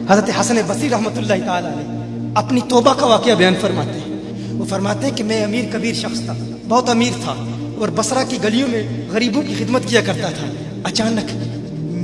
حضرت حسن بصری رحمتہ تعالی علیہ اپنی توبہ کا واقعہ بیان فرماتے ہیں۔ وہ فرماتے ہیں کہ میں امیر کبیر شخص تھا، بہت امیر تھا، اور بصرہ کی گلیوں میں غریبوں کی خدمت کیا کرتا تھا۔ اچانک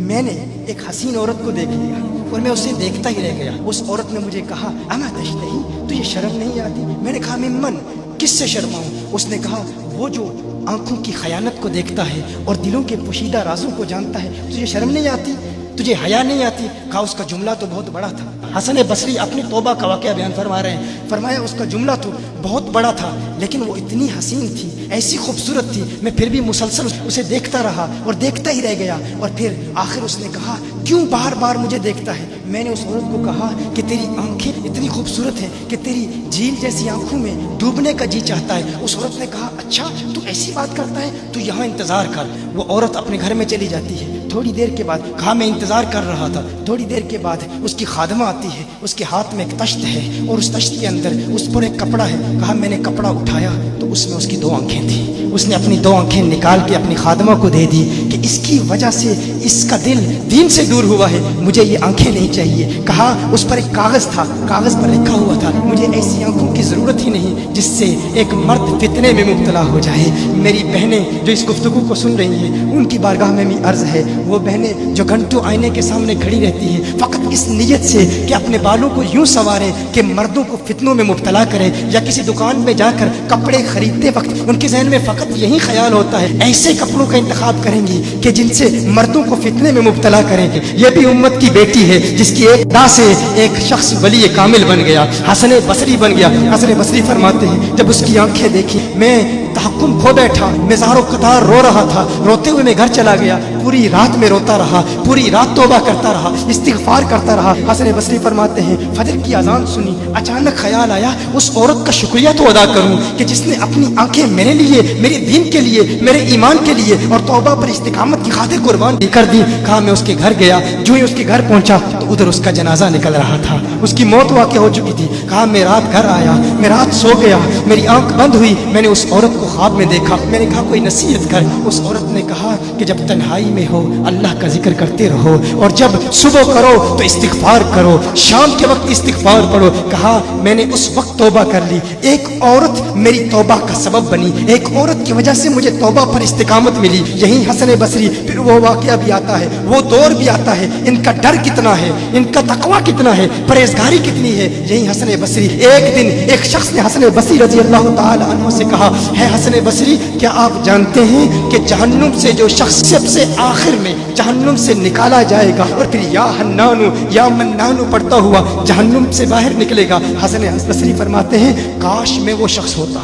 میں نے ایک حسین عورت کو دیکھ لیا اور میں اسے دیکھتا ہی رہ گیا۔ اس عورت نے مجھے کہا اما تشتہی، تجھے شرم نہیں آتی؟ میں نے کہا ممن، کس سے شرماؤں؟ اس نے کہا وہ جو آنکھوں کی خیانت کو دیکھتا ہے اور دلوں کے پوشیدہ رازوں کو جانتا ہے، تجھے شرم نہیں آتی؟ تجھے حیا نہیں آتی؟ کہا اس کا جملہ تو بہت بڑا تھا۔ حسن بصری اپنی توبہ کا واقعہ بیان فرما رہے ہیں، فرمایا اس کا جملہ تو بہت بڑا تھا، لیکن وہ اتنی حسین تھی، ایسی خوبصورت تھی، میں پھر بھی مسلسل اسے دیکھتا رہا اور دیکھتا ہی رہ گیا۔ اور پھر آخر اس نے کہا کیوں بار بار مجھے دیکھتا ہے؟ میں نے اس عورت کو کہا کہ تیری آنکھیں اتنی خوبصورت ہیں کہ تیری جھیل جیسی آنکھوں میں ڈوبنے کا جی چاہتا ہے۔ اس عورت نے کہا اچھا تو ایسی بات کرتا ہے، تو یہاں انتظار کر۔ وہ عورت اپنے گھر میں چلی جاتی ہے۔ تھوڑی دیر کے بعد کہا میں انتظار کر رہا تھا، تھوڑی دیر کے بعد اس کی خادمہ آتی ہے، اس کے ہاتھ میں ایک تشت ہے اور اس تشت کے اندر اس پر ایک کپڑا ہے۔ کہا میں نے کپڑا اٹھایا تو اس میں اس کی 2 آنکھیں تھیں۔ اس نے اپنی 2 آنکھیں نکال کے اپنی خادمہ کو دے دی کہ اس کی وجہ سے اس کا دل دین سے دور ہوا ہے، مجھے یہ آنکھیں نہیں چاہیے۔ کہا اس پر ایک کاغذ تھا، کاغذ پر لکھا ہوا تھا مجھے ایسی آنکھوں کی ضرورت ہی نہیں جس سے ایک مرد فتنے میں مبتلا ہو جائے۔ میری بہنیں جو اس گفتگو کو سن رہی ہیں ان کی بارگاہ میں بھی عرض ہے، وہ بہنیں جو گھنٹوں آئینے کے سامنے کھڑی رہتی ہیں فقط اس نیت سے کہ اپنے بالوں کو یوں سنواریں کہ مردوں کو فتنوں میں مبتلا کرے، یا کسی دکان میں جا کر کپڑے خریدتے وقت ان کے ذہن میں فقط یہی خیال ہوتا ہے ایسے کپڑوں کا انتخاب کریں گی کہ جن سے مردوں کو فتنے میں مبتلا کریں گے۔ یہ بھی امت کی بیٹی ہے جس کی ایک ادا سے ایک شخص ولی کامل بن گیا، حسن بصری بن گیا۔ حسن بصری فرماتے ہیں جب اس کی آنکھیں دیکھی میں تحکم کھو بیٹھا، میں زار و قطار رو رہا تھا، روتے ہوئے میں گھر چلا گیا، پوری رات میں روتا رہا، پوری رات توبہ کرتا رہا، استغفار کرتا رہا۔ حسن بصری فرماتے ہیں فجر کی اذان سنی، اچانک خیال آیا اس عورت کا شکریہ تو ادا کروں کہ جس نے اپنی آنکھیں میرے لیے، میرے دین کے لیے، میرے ایمان کے لیے اور توبہ پر استقامت کی خاطر قربان کر دی۔ کہا میں اس کے گھر گیا، جو ہی اس کے گھر پہنچا تو ادھر اس کا جنازہ نکل رہا تھا، اس کی موت واقع ہو چکی تھی۔ کہا میں رات گھر آیا، میں رات سو گیا، میری آنکھ بند ہوئی، میں نے اس عورت کو خواب میں دیکھا۔ میں نے کہا کوئی نصیحت کر۔ اس عورت نے کہا کہ جب تنہائی میں ہو اللہ کا ذکر کرتے رہو، اور جب صبح کرو تو استغفار کرو، شام کے وقت استغفار پڑھو۔ کہا میں نے اس وقت توبہ کر لی، ایک عورت میری توبہ کا سبب بنی، ایک عورت کی وجہ سے مجھے توبہ پر استقامت ملی۔ یہی حسن بصری پھر وہ واقعہ بھی آتا ہے، وہ دور بھی آتا ہے، ان کا ڈر کتنا ہے، ان کا تقوی کتنا ہے، پرہیزگاری کتنی ہے۔ یہی حسن بصری، ایک دن ایک شخص نے حسن بصری رضی اللہ تعالی عنہ سے کہا ہے حسن بصری کیا آپ جانتے ہیں کہ جہنم سے جو شخص سب سے آخر میں جہنم سے نکالا جائے گا اور پھر یا حنانو یا منانو پڑھتا ہوا جہنم سے باہر نکلے گا؟ حسن بصری فرماتے ہیں کاش میں وہ شخص ہوتا،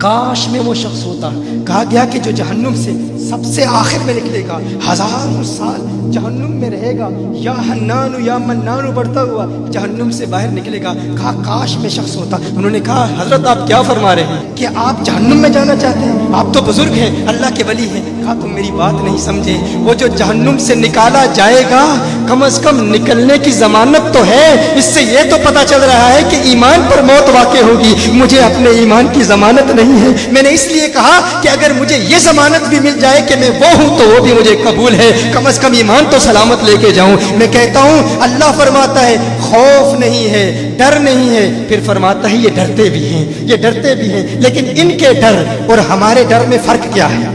کاش میں وہ شخص ہوتا۔ کہا گیا کہ جو جہنم سے سب سے آخر میں نکلے گا، ہزاروں سال جہنم میں رہے گا، یا حنانو یا منانو پڑھتا ہوا جہنم سے باہر نکلے گا۔ کہا کاش میں شخص ہوتا۔ انہوں نے کہا حضرت آپ کیا فرما رہے ہیں کہ آپ جہنم میں جانا چاہتے ہیں؟ آپ تو بزرگ ہیں، اللہ کے ولی ہیں۔ کہا تم میری بات نہیں سمجھے، وہ جو جہنم سے نکالا جائے گا کم از کم نکلنے کی ضمانت تو ہے، اس سے یہ تو پتا چل رہا ہے کہ ایمان پر موت واقع ہوگی، مجھے اپنے ایمان کی ضمانت نہیں ہے۔ میں نے اس لیے کہا کہ اگر مجھے یہ ضمانت بھی مل جائے کہ میں وہ ہوں تو وہ بھی مجھے قبول ہے، کم از کم ایمان تو سلامت لے کے جاؤں۔ میں کہتا ہوں اللہ فرماتا ہے خوف نہیں ہے، ڈر نہیں ہے، پھر فرماتا ہے یہ ڈرتے بھی ہیں، یہ ڈرتے بھی ہیں، لیکن ان کے ڈر اور ہمارے ڈر میں فرق کیا ہے؟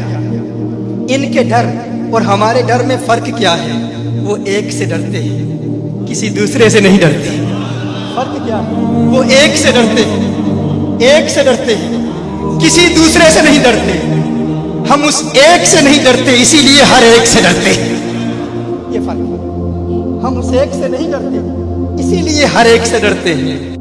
ان کے ڈر اور ہمارے ڈر میں فرق کیا ہے؟ وہ ایک سے ڈرتے ہیں، کسی دوسرے سے نہیں ڈرتے۔ فرق کیا ہے؟ وہ ایک سے ڈرتے ہیں، ایک سے ڈرتے ہیں، کسی دوسرے سے نہیں ڈرتے۔ ہم اس ایک سے نہیں ڈرتے، اسی لیے ہر ایک سے ڈرتے۔ یہ فرق ہے، ہم اس ایک سے نہیں ڈرتے، اسی لیے ہر ایک سے ڈرتے ہیں۔